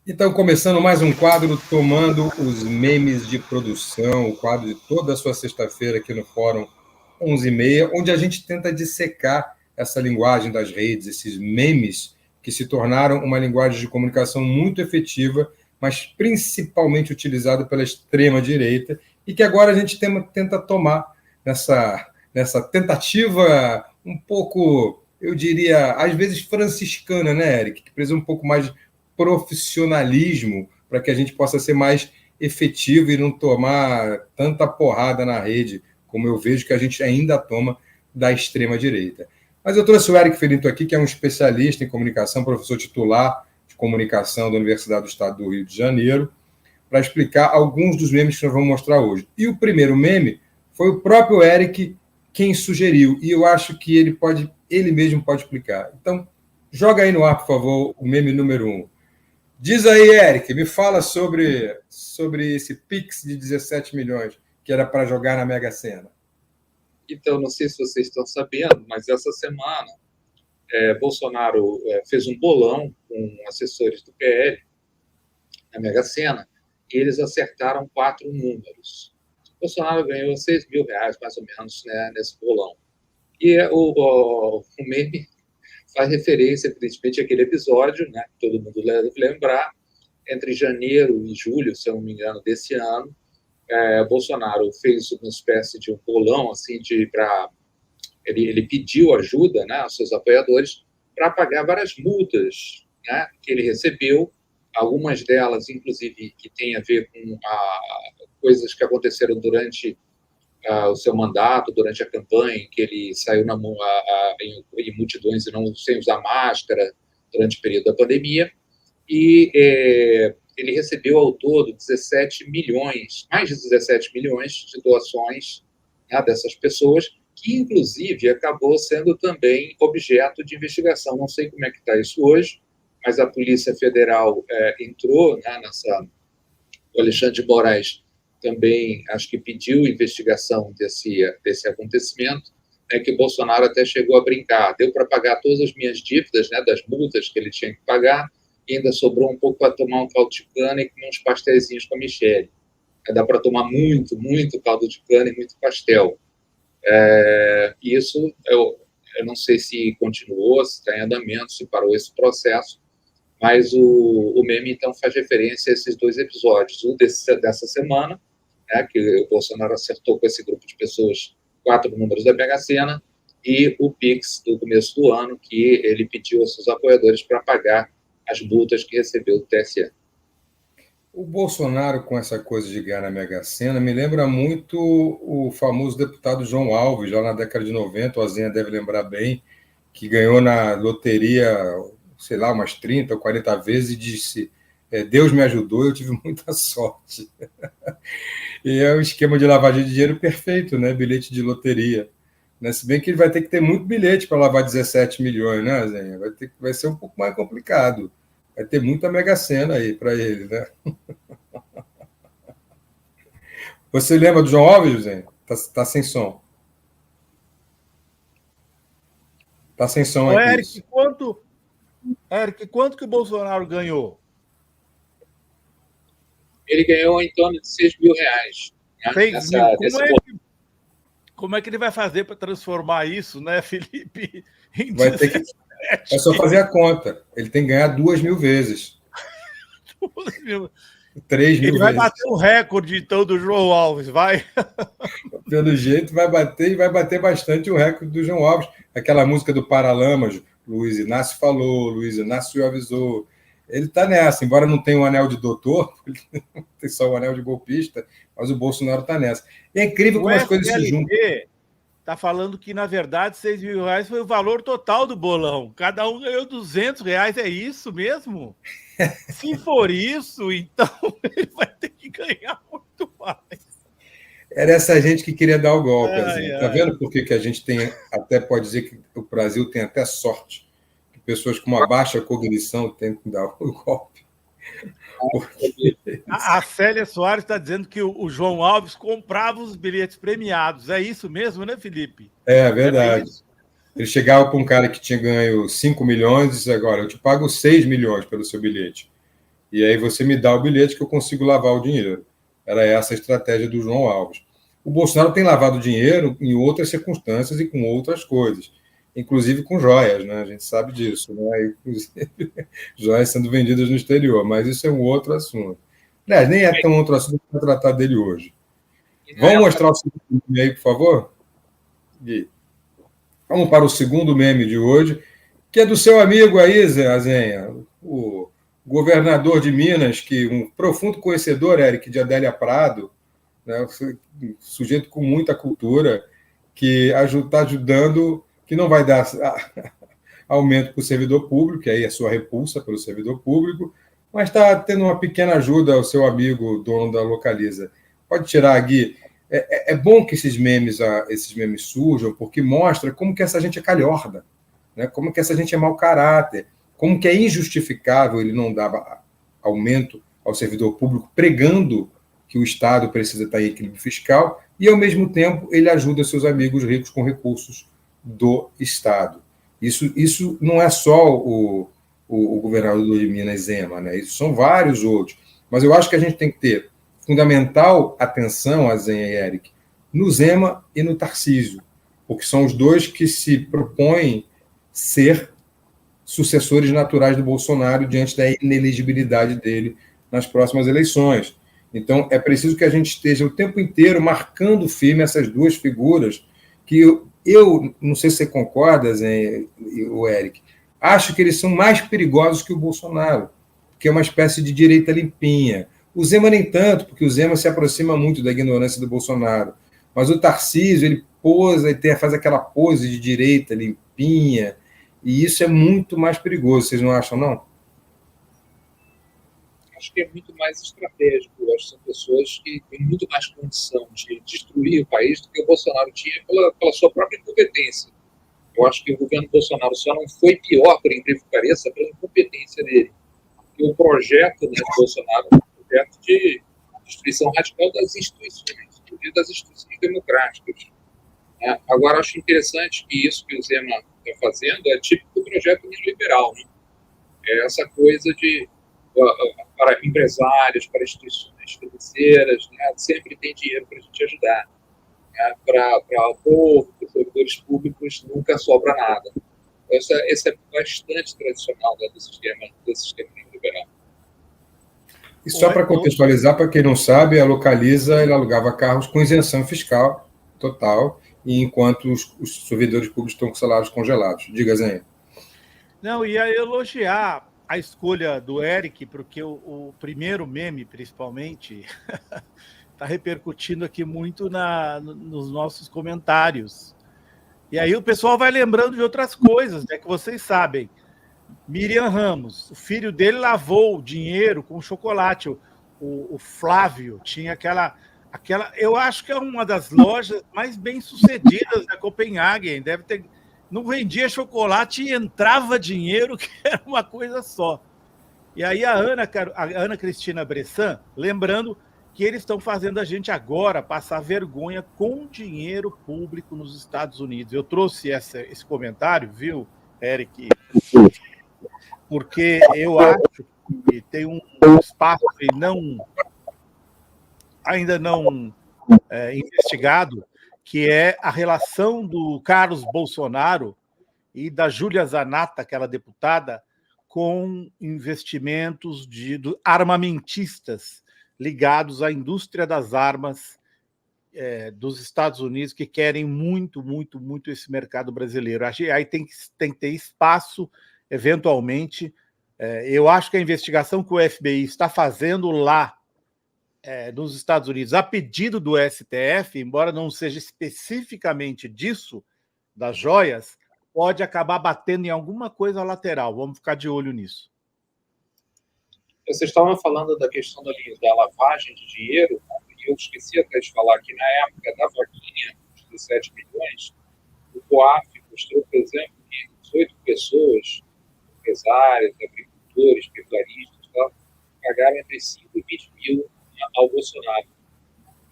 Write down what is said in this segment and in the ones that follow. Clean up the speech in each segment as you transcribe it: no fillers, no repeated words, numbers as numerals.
Então, começando mais um quadro, Tomando os Memes de Produção, o quadro de toda a sua sexta-feira aqui no Fórum 11h30, onde a gente tenta dissecar essa linguagem das redes, esses memes que se tornaram uma linguagem de comunicação muito efetiva, mas principalmente utilizada pela extrema-direita, e que agora a gente tenta tomar nessa tentativa um pouco, eu diria, às vezes franciscana, né, Eric? Que precisa um pouco mais de profissionalismo para que a gente possa ser mais efetivo e não tomar tanta porrada na rede, como eu vejo que a gente ainda toma da extrema-direita. Mas eu trouxe o Eric Felinto aqui, que é um especialista em comunicação, professor titular de comunicação da Universidade do Estado do Rio de Janeiro, para explicar alguns dos memes que nós vamos mostrar hoje. E o primeiro meme foi o próprio Eric quem sugeriu, e eu acho que ele mesmo pode explicar. Então, joga aí no ar, por favor, o meme número 1. Diz aí, Eric, me fala sobre esse Pix de 17 milhões que era para jogar na Mega Sena. Então, não sei se vocês estão sabendo, mas essa semana Bolsonaro fez um bolão com assessores do PL na Mega Sena e eles acertaram 4 números. Bolsonaro ganhou R$6.000, mais ou menos, né, nesse bolão. E o meme faz referência, evidentemente, àquele episódio, né, que todo mundo deve lembrar, entre janeiro e julho, se eu não me engano, desse ano, Bolsonaro fez uma espécie de um bolão, assim, ele pediu ajuda, né, aos seus apoiadores para pagar várias multas, né, que ele recebeu, algumas delas, inclusive, que têm a ver com coisas que aconteceram durante o seu mandato, durante a campanha, em que ele saiu em multidões e não sem usar máscara durante o período da pandemia, e ele recebeu ao todo 17 milhões, mais de 17 milhões de doações, né, dessas pessoas, que inclusive acabou sendo também objeto de investigação. Não sei como é que está isso hoje, mas a Polícia Federal entrou, né, o Alexandre de Moraes também, acho que pediu investigação desse acontecimento, né, que Bolsonaro até chegou a brincar. Deu para pagar todas as minhas dívidas, né, das multas que ele tinha que pagar, e ainda sobrou um pouco para tomar um caldo de cana e comer uns pastéisinhos com a Michelle. Dá para tomar muito, muito caldo de cana e muito pastel. Isso, eu não sei se continuou, se está em andamento, se parou esse processo, mas o meme, então, faz referência a esses 2 episódios. Um dessa semana, né, que o Bolsonaro acertou com esse grupo de pessoas 4 números da Mega Sena, e o Pix do começo do ano, que ele pediu aos seus apoiadores para pagar as multas que recebeu do TSE. O Bolsonaro, com essa coisa de ganhar na Mega Sena, me lembra muito o famoso deputado João Alves, lá na década de 90, o Azinha deve lembrar bem, que ganhou na loteria, sei lá, umas 30 ou 40 vezes e disse: Deus me ajudou, eu tive muita sorte. E é o esquema de lavagem de dinheiro perfeito, né? Bilhete de loteria. Né? Se bem que ele vai ter que ter muito bilhete para lavar 17 milhões, né, Azinha? Vai ser um pouco mais complicado. Vai ter muita Mega Sena aí para ele, né? Você lembra do João Alves, José? Tá sem som. Tá sem som aqui. Eric, quanto que o Bolsonaro ganhou? Ele ganhou em torno de R$6.000. Né? Como é que ele vai fazer para transformar isso, né, Felipe? Vai ter que. É só fazer a conta. Ele tem que ganhar 2.000 vezes. 3.000 vezes. Ele vai bater o recorde, então, do João Alves, vai? Pelo jeito, vai bater e vai bater bastante o recorde do João Alves. Aquela música do Paralamas, Luiz Inácio falou, Luiz Inácio avisou. Ele está nessa, embora não tenha um anel de doutor, tem só um anel de golpista, mas o Bolsonaro está nessa. E é incrível como as coisas se juntam. Está falando que, na verdade, R$6.000 foi o valor total do bolão. Cada um ganhou R$200, é isso mesmo? Se for isso, então ele vai ter que ganhar muito mais. Era essa gente que queria dar o golpe. Está vendo por que a gente tem, até pode dizer que o Brasil tem até sorte, que pessoas com uma baixa cognição tentam dar o golpe. Porque... A Célia Soares está dizendo que o João Alves comprava os bilhetes premiados. É isso mesmo, né, Felipe? É verdade. Ele chegava para um cara que tinha ganho 5 milhões e disse: agora, eu te pago 6 milhões pelo seu bilhete. e aí você me dá o bilhete que eu consigo lavar o dinheiro. Era essa a estratégia do João Alves. O Bolsonaro tem lavado dinheiro em outras circunstâncias e com outras coisas, inclusive com joias, né? A gente sabe disso, né? Inclusive, joias sendo vendidas no exterior, mas isso é um outro assunto. Aliás, nem é tão outro assunto para tratar dele hoje. Vamos mostrar o segundo meme aí, por favor? Gui. Vamos para o segundo meme de hoje, que é do seu amigo aí, Zé Azenha, o governador de Minas, que um profundo conhecedor, Eric, de Adélia Prado, né, um sujeito com muita cultura, que está ajudando, que não vai dar aumento para o servidor público, que aí é sua repulsa pelo servidor público, mas está tendo uma pequena ajuda ao seu amigo, dono da Localiza. Pode tirar, Gui. É bom que esses memes surjam, porque mostra como que essa gente é calhorda, né? Como que essa gente é mau caráter, como que é injustificável ele não dar aumento ao servidor público, pregando que o Estado precisa estar em equilíbrio fiscal, e, ao mesmo tempo, ele ajuda seus amigos ricos com recursos do Estado. Isso não é só o governador de Minas, Zema, né? Isso são vários outros. Mas eu acho que a gente tem que ter fundamental atenção, a Zenha e Eric, no Zema e no Tarcísio, porque são os dois que se propõem ser sucessores naturais do Bolsonaro diante da inelegibilidade dele nas próximas eleições. Então, é preciso que a gente esteja o tempo inteiro marcando firme essas duas figuras, que eu não sei se você concorda, Zenha e o Eric, acho que eles são mais perigosos que o Bolsonaro, que é uma espécie de direita limpinha. O Zema nem tanto, porque o Zema se aproxima muito da ignorância do Bolsonaro. Mas o Tarcísio, ele posa e faz aquela pose de direita limpinha, e isso é muito mais perigoso, vocês não acham, não? Acho que é muito mais estratégico. Eu acho que são pessoas que têm muito mais condição de destruir o país do que o Bolsonaro tinha pela sua própria incompetência. Eu acho que o governo Bolsonaro só não foi pior, por incrível que pareça, pela incompetência dele. E o projeto, né, do Bolsonaro é um projeto de destruição radical das instituições, inclusive das instituições democráticas. Agora, acho interessante que isso que o Zema está fazendo é típico do projeto neoliberal. Né? É essa coisa de, para empresários, para instituições financeiras, né, sempre tem dinheiro para a gente ajudar. Né? Para o povo, para os servidores públicos, nunca sobra nada. Esse é bastante tradicional, né, do sistema neoliberal. E só para contextualizar, para quem não sabe, a Localiza ele alugava carros com isenção fiscal total, e enquanto os servidores públicos estão com salários congelados. Diga, Zenha. Não, ia elogiar a escolha do Eric, porque o primeiro meme, principalmente, está repercutindo aqui muito nos nossos comentários. E aí o pessoal vai lembrando de outras coisas, né, que vocês sabem. Miriam Ramos, o filho dele lavou o dinheiro com chocolate. O Flávio tinha aquela. Eu acho que é uma das lojas mais bem-sucedidas da Copenhagen. Deve ter. Não vendia chocolate e entrava dinheiro, que era uma coisa só. E aí a Ana Cristina Bressan, lembrando que eles estão fazendo a gente agora passar vergonha com dinheiro público nos Estados Unidos. Eu trouxe esse comentário, viu, Eric? Porque eu acho que tem um espaço ainda não investigado, que é a relação do Carlos Bolsonaro e da Júlia Zanatta, aquela deputada, com investimentos armamentistas ligados à indústria das armas dos Estados Unidos, que querem muito, muito, muito esse mercado brasileiro. Aí tem que ter espaço, eventualmente. Eu acho que a investigação que o FBI está fazendo lá nos Estados Unidos, a pedido do STF, embora não seja especificamente disso, das joias, pode acabar batendo em alguma coisa lateral. Vamos ficar de olho nisso. Vocês estavam falando da questão da lavagem de dinheiro, e eu esqueci até de falar que na época da vaquinha, dos 17 milhões, o COAF mostrou, por exemplo, que 18 pessoas, empresários, agricultores, pecuaristas, pagaram entre 5 e 20 mil ao Bolsonaro.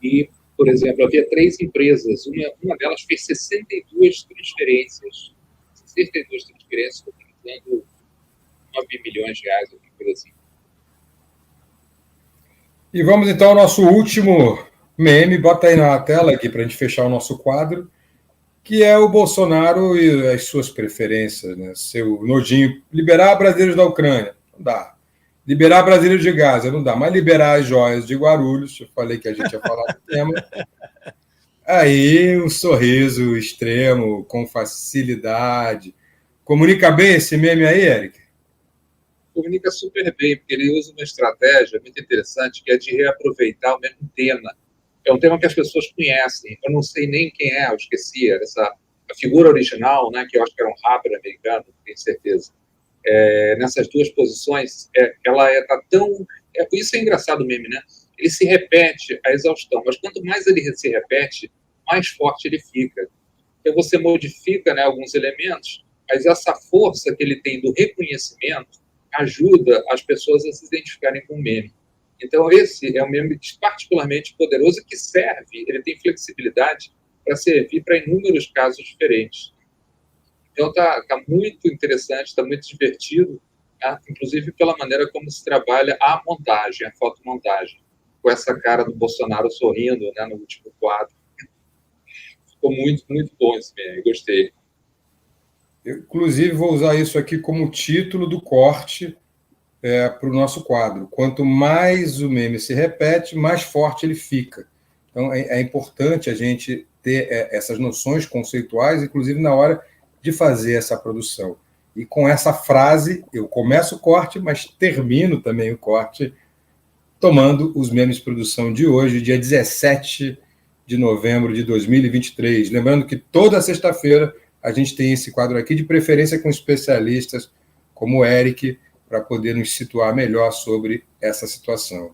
E, por exemplo, havia 3 empresas, uma delas fez 62 transferências, totalizando 9 milhões de reais, alguma coisa assim. E vamos então ao nosso último meme. Bota aí na tela aqui para a gente fechar o nosso quadro, que é o Bolsonaro e as suas preferências, né? Seu nojinho. Liberar brasileiros da Ucrânia, não dá. Liberar brasileiros de Gaza, não dá. Mas liberar as joias de Guarulhos, eu falei que a gente ia falar do tema. Aí um sorriso extremo, com facilidade. Comunica bem esse meme aí, Eric? Comunica super bem, porque ele usa uma estratégia muito interessante, que é de reaproveitar o mesmo tema. É um tema que as pessoas conhecem. Eu não sei nem quem é, eu esqueci. A figura original, né, que eu acho que era um rapper americano, tenho certeza. Nessas duas posições, ela está tão... isso é engraçado mesmo, né? Ele se repete a exaustão, mas quanto mais ele se repete, mais forte ele fica. Então você modifica, né, alguns elementos, mas essa força que ele tem do reconhecimento ajuda as pessoas a se identificarem com o meme. Então esse é um meme particularmente poderoso que serve, ele tem flexibilidade para servir para inúmeros casos diferentes. Então tá muito interessante, está muito divertido, tá? Inclusive pela maneira como se trabalha a montagem, a fotomontagem, com essa cara do Bolsonaro sorrindo, né, no último quadro. Ficou muito, muito bom esse meme, gostei. Eu, inclusive, vou usar isso aqui como título do corte para o nosso quadro. Quanto mais o meme se repete, mais forte ele fica. Então, é importante a gente ter essas noções conceituais, inclusive na hora de fazer essa produção. E com essa frase, eu começo o corte, mas termino também o corte, tomando os memes de produção de hoje, dia 17 de novembro de 2023. Lembrando que toda sexta-feira a gente tem esse quadro aqui, de preferência com especialistas como o Eric, para poder nos situar melhor sobre essa situação.